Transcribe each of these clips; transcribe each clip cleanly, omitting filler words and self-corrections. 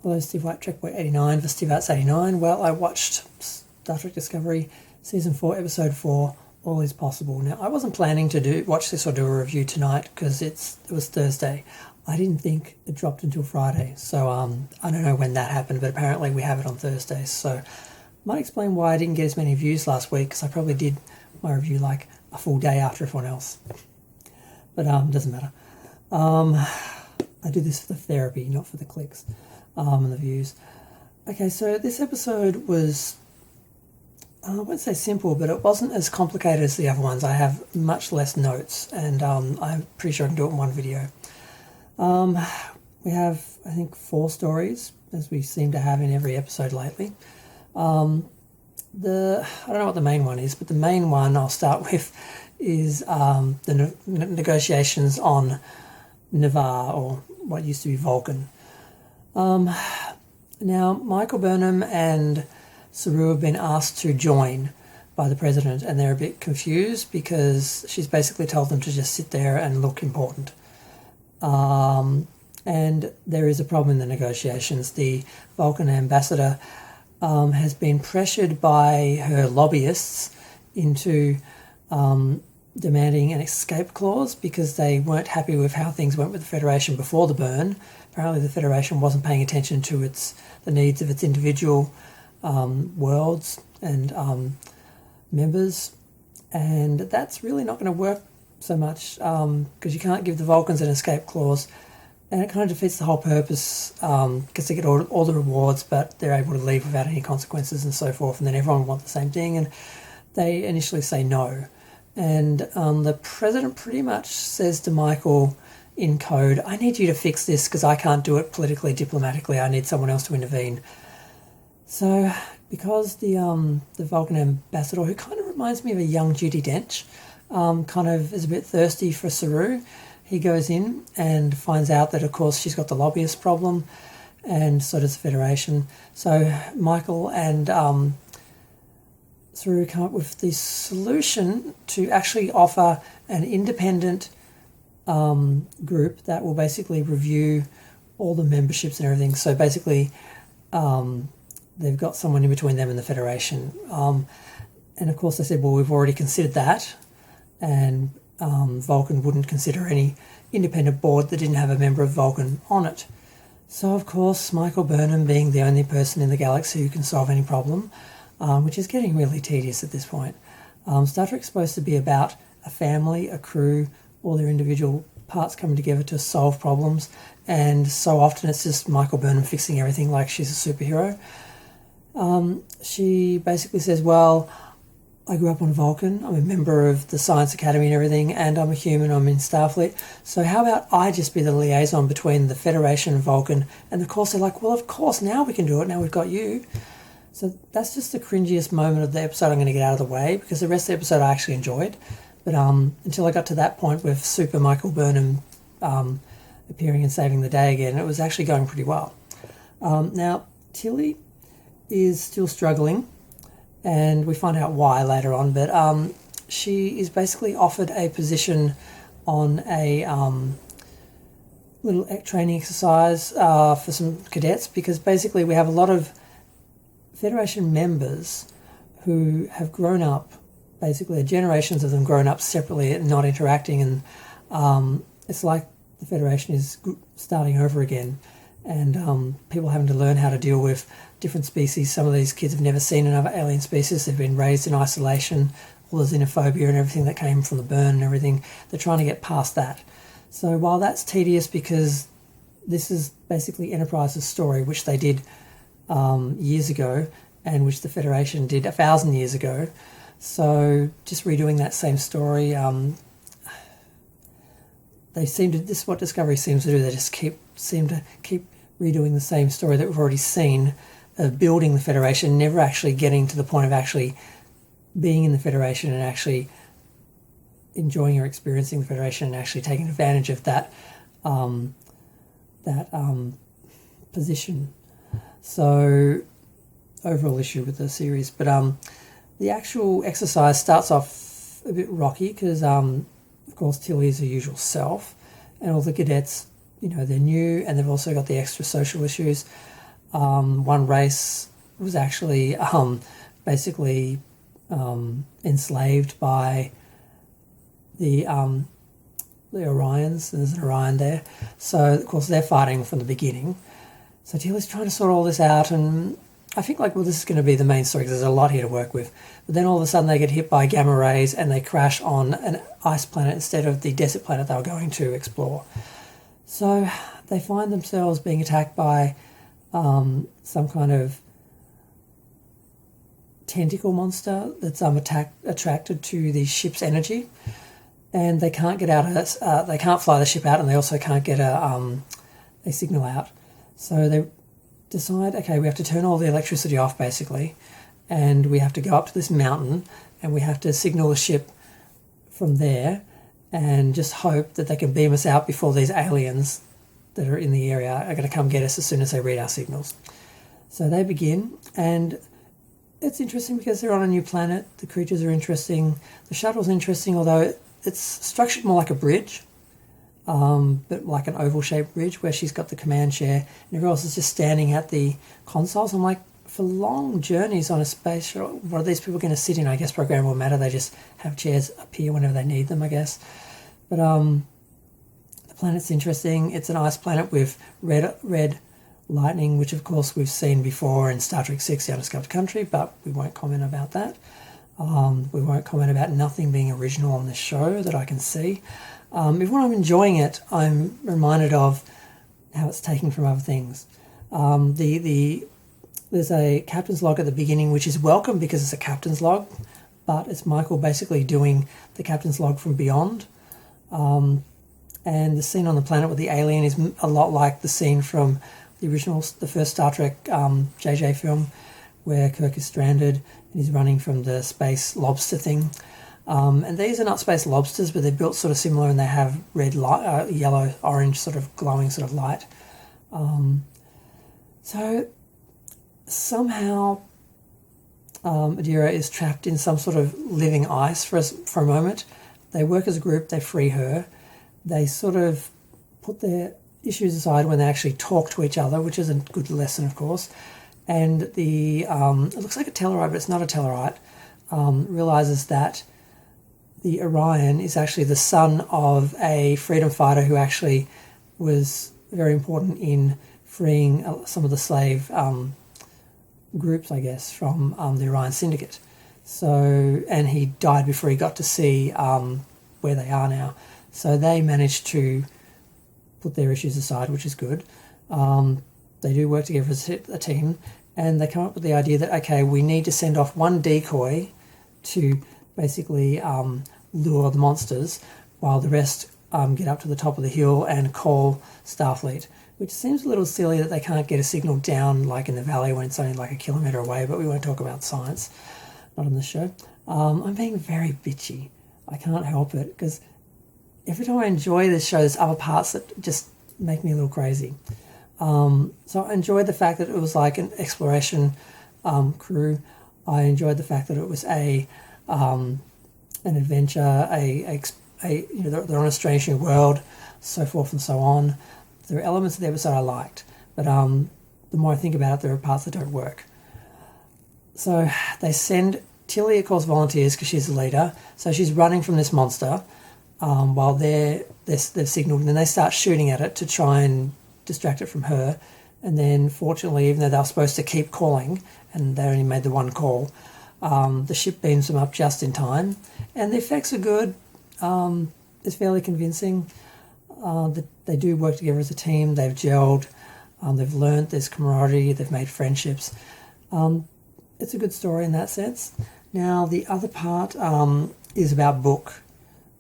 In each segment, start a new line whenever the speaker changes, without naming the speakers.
Hello, Steve White, Trekboy 89 for Steve Arts 89. Well, I watched Star Trek Discovery Season 4, Episode 4, All Is Possible. Now, I wasn't planning to watch this or do a review tonight because it was Thursday. I didn't think it dropped until Friday, so I don't know when that happened, but apparently we have it on Thursdays. So might explain why I didn't get as many views last week, because I probably did my review like a full day after everyone else. But doesn't matter. I do this for the therapy, not for the clicks and the views. Okay, so this episode was, I won't say simple, but it wasn't as complicated as the other ones. I have much less notes, and I'm pretty sure I can do it in one video. We have, I think, 4 stories, as we seem to have in every episode lately. I don't know what the main one is, but the main one I'll start with is the negotiations on Navarre, or what used to be Vulcan. Now, Michael Burnham and Saru have been asked to join by the president, and they're a bit confused because she's basically told them to just sit there and look important. And there is a problem in the negotiations. The Vulcan ambassador has been pressured by her lobbyists into demanding an escape clause because they weren't happy with how things went with the Federation before the burn. Apparently the Federation wasn't paying attention to the needs of its individual worlds and members, and that's really not going to work so much because you can't give the Vulcans an escape clause, and it kind of defeats the whole purpose because they get all the rewards, but they're able to leave without any consequences and so forth, and then everyone wants the same thing, and they initially say no. And the president pretty much says to Michael in code, I need you to fix this because I can't do it politically, diplomatically. I need someone else to intervene. So because the Vulcan ambassador, who kind of reminds me of a young Judi Dench, kind of is a bit thirsty for Saru, he goes in and finds out that, of course, she's got the lobbyist problem, and so does the Federation. So Michael and Saru come up with the solution to actually offer an independent group that will basically review all the memberships and everything. So basically they've got someone in between them and the Federation. And of course they said, well, we've already considered that, and Vulcan wouldn't consider any independent board that didn't have a member of Vulcan on it. So of course Michael Burnham, being the only person in the galaxy who can solve any problem, which is getting really tedious at this point. Star Trek's supposed to be about a family, a crew, all their individual parts coming together to solve problems, and so often it's just Michael Burnham fixing everything like she's a superhero. She basically says, well, I grew up on Vulcan, I'm a member of the Science Academy and everything, and I'm a human, I'm in Starfleet, so how about I just be the liaison between the Federation and Vulcan? And of course they're like, well, of course, now we can do it, now we've got you. So that's just the cringiest moment of the episode I'm going to get out of the way, because the rest of the episode I actually enjoyed. But until I got to that point with Super Michael Burnham appearing and saving the day again, it was actually going pretty well. Now, Tilly is still struggling, and we find out why later on, but she is basically offered a position on a little training exercise for some cadets, because basically we have a lot of Federation members who have grown up, basically generations of them grown up separately and not interacting, and it's like the Federation is starting over again, and people having to learn how to deal with different species. Some of these kids have never seen another alien species, they've been raised in isolation, all the xenophobia and everything that came from the burn and everything, they're trying to get past that. So while that's tedious because this is basically Enterprise's story, which they did years ago, and which the Federation did 1,000 years ago. So just redoing that same story, this is what Discovery seems to do. They just seem to keep redoing the same story that we've already seen of building the Federation, never actually getting to the point of actually being in the Federation and actually enjoying or experiencing the Federation and actually taking advantage of that position. So overall issue with the series, but the actual exercise starts off a bit rocky because of course Tilly is her usual self, and all the cadets, you know, they're new, and they've also got the extra social issues. one race was actually basically enslaved by the Orions. There's an Orion there. So, of course, they're fighting from the beginning. So Tilly's trying to sort all this out, and I think, like, well, this is going to be the main story because there's a lot here to work with. But then all of a sudden they get hit by gamma rays and they crash on an ice planet instead of the desert planet they were going to explore. So they find themselves being attacked by some kind of tentacle monster that's attracted to the ship's energy, and they can't get out of they can't fly the ship out, and they also can't get a signal out. So they decide, okay, we have to turn all the electricity off basically, and we have to go up to this mountain and we have to signal the ship from there and just hope that they can beam us out before these aliens that are in the area are going to come get us as soon as they read our signals. So they begin, and it's interesting because they're on a new planet. The creatures are interesting. The shuttle's interesting, although it's structured more like a bridge, but like an oval-shaped bridge where she's got the command chair and everyone else is just standing at the consoles. I'm like, for long journeys on a space shuttle, what are these people going to sit in? I guess programmable matter. They just have chairs appear whenever they need them, I guess. But the planet's interesting. It's an ice planet with red lightning, which of course we've seen before in Star Trek VI, The Undiscovered Country, but we won't comment about that. We won't comment about nothing being original on this show that I can see. Even when I'm enjoying it, I'm reminded of how it's taken from other things. There's a captain's log at the beginning, which is welcome because it's a captain's log, but it's Michael basically doing the captain's log from beyond. And the scene on the planet with the alien is a lot like the scene from the first Star Trek JJ film, where Kirk is stranded and he's running from the space lobster thing. And these are not space lobsters, but they're built sort of similar, and they have red light, yellow, orange, sort of glowing sort of light. So somehow Adira is trapped in some sort of living ice for a moment. They work as a group, they free her. They sort of put their issues aside when they actually talk to each other, which is a good lesson, of course. And it looks like a Tellarite, but it's not a Tellarite, realizes that the Orion is actually the son of a freedom fighter who actually was very important in freeing some of the slave groups, I guess, from the Orion Syndicate. So, and he died before he got to see where they are now. So they managed to put their issues aside, which is good. They do work together as a team, and they come up with the idea that, okay, we need to send off one decoy to basically lure the monsters while the rest get up to the top of the hill and call Starfleet, which seems a little silly that they can't get a signal down like in the valley when it's only like a kilometre away, but we won't talk about science, not on this show. I'm being very bitchy. I can't help it, because every time I enjoy this show, there's other parts that just make me a little crazy. So I enjoyed the fact that it was like an exploration crew. I enjoyed the fact that it was an adventure, they're on a strange new world, so forth and so on. There are elements of the episode I liked, but the more I think about it, there are parts that don't work. So they send Tilly, of course, volunteers because she's the leader. So she's running from this monster while they've signalled, and then they start shooting at it to try and distract it from her. And then, fortunately, even though they were supposed to keep calling, and they only made the one call, the ship beams them up just in time, and the effects are good. It's fairly convincing. They do work together as a team. They've gelled. They've learnt. There's camaraderie. They've made friendships. It's a good story in that sense. Now, the other part is about Book,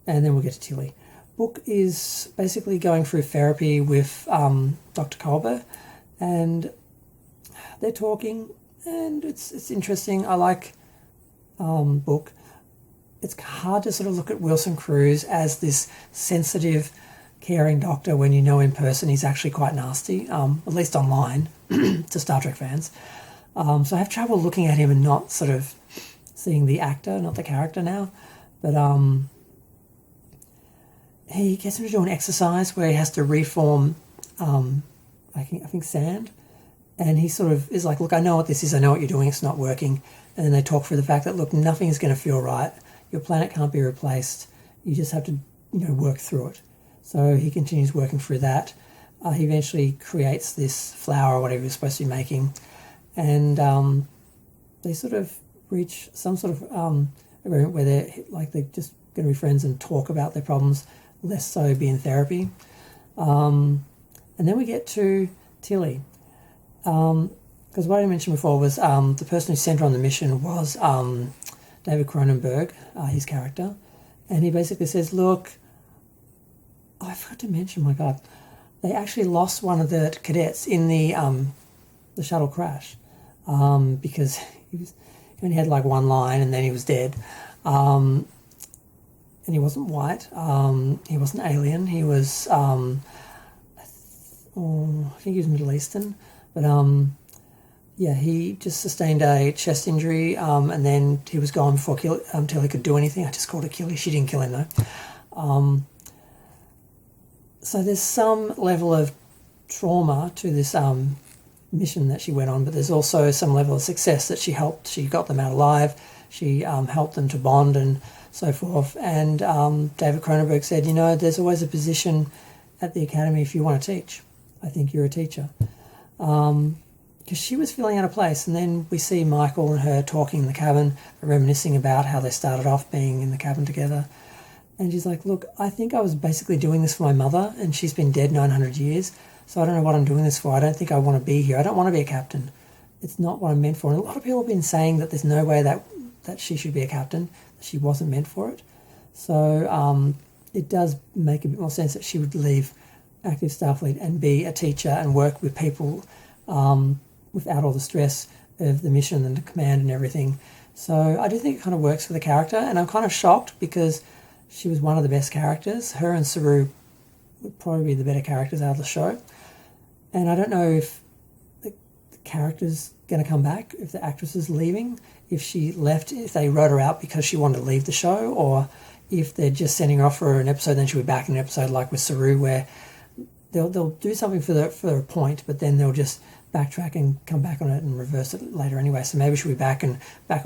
and then we'll get to Tilly. Book is basically going through therapy with Dr. Colbert, and they're talking, and it's interesting. I like Book. It's hard to sort of look at Wilson Cruz as this sensitive, caring doctor when you know in person he's actually quite nasty, at least online, to Star Trek fans. So I have trouble looking at him and not sort of seeing the actor, not the character now. But he gets him to do an exercise where he has to reform, I think sand, And he sort of is like, look, I know what this is. I know what you're doing. It's not working. And then they talk through the fact that, look, nothing's going to feel right. Your planet can't be replaced. You just have to, work through it. So he continues working through that. He eventually creates this flower or whatever he's supposed to be making. And they sort of reach some sort of agreement where they're just going to be friends and talk about their problems, less so be in therapy. And then we get to Tilly. Because what I mentioned before was the person who sent her on the mission was David Cronenberg, his character. And he basically says, look, I forgot to mention, my God, they actually lost one of the cadets in the shuttle crash because he only had like one line and then he was dead. And he wasn't white. He wasn't alien. He was, I think he was Middle Eastern. But he just sustained a chest injury, and then he was gone before Tilly could do anything. I just called her Killy. She didn't kill him though. So there's some level of trauma to this mission that she went on, but there's also some level of success that she got them out alive. She helped them to bond and so forth. And David Cronenberg said, there's always a position at the academy if you want to teach. I think you're a teacher. Because she was feeling out of place. And then we see Michael and her talking in the cabin, reminiscing about how they started off being in the cabin together. And she's like, look, I think I was basically doing this for my mother, and she's been dead 900 years, so I don't know what I'm doing this for. I don't think I want to be here. I don't want to be a captain. It's not what I'm meant for. And a lot of people have been saying that there's no way that she should be a captain, that she wasn't meant for it. So it does make a bit more sense that she would leave active Starfleet and be a teacher and work with people without all the stress of the mission and the command and everything. So I do think it kind of works for the character, and I'm kind of shocked because she was one of the best characters. Her and Saru would probably be the better characters out of the show. And I don't know if the character's going to come back, if the actress is leaving, if she left, if they wrote her out because she wanted to leave the show, or if they're just sending her off for an episode, then she'll be back in an episode like with Saru, where they'll do something for a point, but then they'll just backtrack and come back on it and reverse it later anyway. So maybe she'll be back on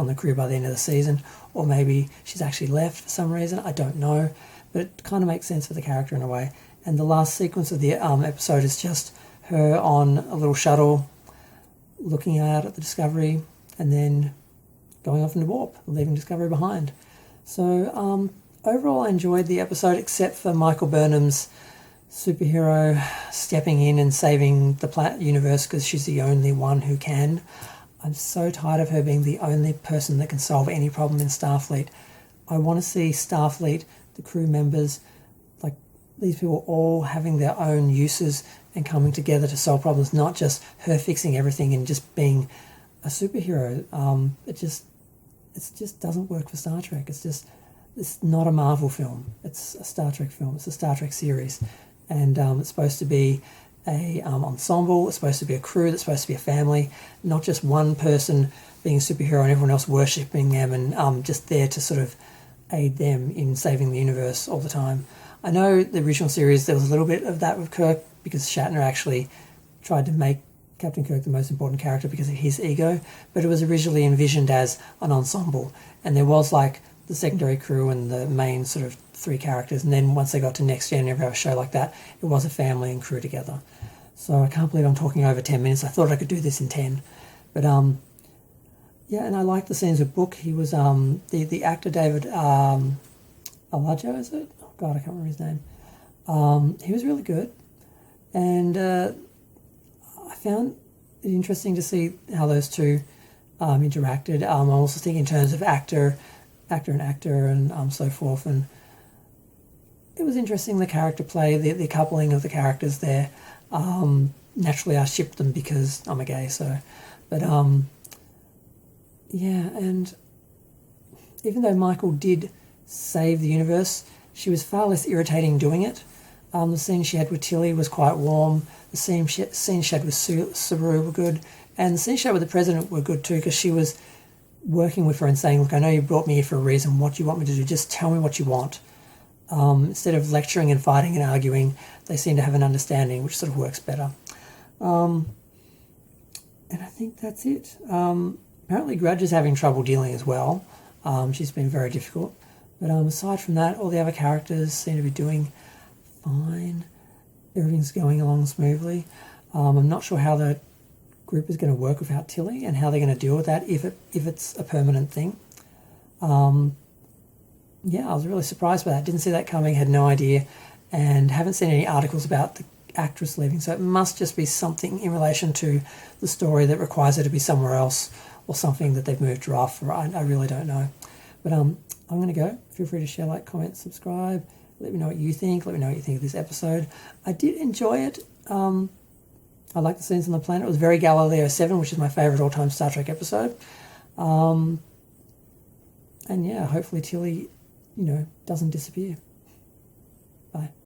the crew by the end of the season, or maybe she's actually left for some reason. I don't know, but it kind of makes sense for the character in a way. And the last sequence of the episode is just her on a little shuttle looking out at the Discovery and then going off into warp, leaving Discovery behind. So overall I enjoyed the episode, except for Michael Burnham's superhero stepping in and saving the planet universe because she's the only one who can. I'm so tired of her being the only person that can solve any problem in Starfleet. I want to see Starfleet, the crew members, like these people all having their own uses and coming together to solve problems, not just her fixing everything and just being a superhero. It just doesn't work for Star Trek. It's not a Marvel film. It's a Star Trek film. It's a Star Trek series. And it's supposed to be a ensemble. It's supposed to be a crew. It's supposed to be a family, not just one person being a superhero and everyone else worshipping them and just there to sort of aid them in saving the universe all the time. I know the original series, there was a little bit of that with Kirk because Shatner actually tried to make Captain Kirk the most important character because of his ego, but it was originally envisioned as an ensemble. And there was like the secondary crew and the main sort of three characters, and then once they got to Next Gen and every other show like that, it was a family and crew together. So I can't believe I'm talking over 10 minutes. I thought I could do this in 10. But yeah, and I liked the scenes with Book. He was the actor David Alajo, is it? Oh God, I can't remember his name. He was really good, and I found it interesting to see how those two interacted. I also think in terms of actor and so forth, and it was interesting, the character play, the coupling of the characters there. Naturally I shipped them because I'm a gay, so, but yeah, and even though Michael did save the universe, she was far less irritating doing it. The scene she had with Tilly was quite warm. The scene she had with Saru were good, and the scene she had with the President were good too, because she was working with her and saying, look, I know you brought me here for a reason. What do you want me to do? Just tell me what you want. Instead of lecturing and fighting and arguing, they seem to have an understanding, which sort of works better. And I think that's it. Apparently Grudge is having trouble dealing as well. She's been very difficult. But aside from that, all the other characters seem to be doing fine. Everything's going along smoothly. I'm not sure how the group is going to work without Tilly and how they're going to deal with that if it's a permanent thing. Yeah, I was really surprised by that. Didn't see that coming, had no idea, and haven't seen any articles about the actress leaving, so it must just be something in relation to the story that requires her to be somewhere else, or something that they've moved her off. I really don't know. But I'm going to go. Feel free to share, like, comment, subscribe. Let me know what you think. Let me know what you think of this episode. I did enjoy it. I like the scenes on the planet. It was very Galileo 7, which is my favourite all-time Star Trek episode. And yeah, hopefully Tilly, doesn't disappear. Bye.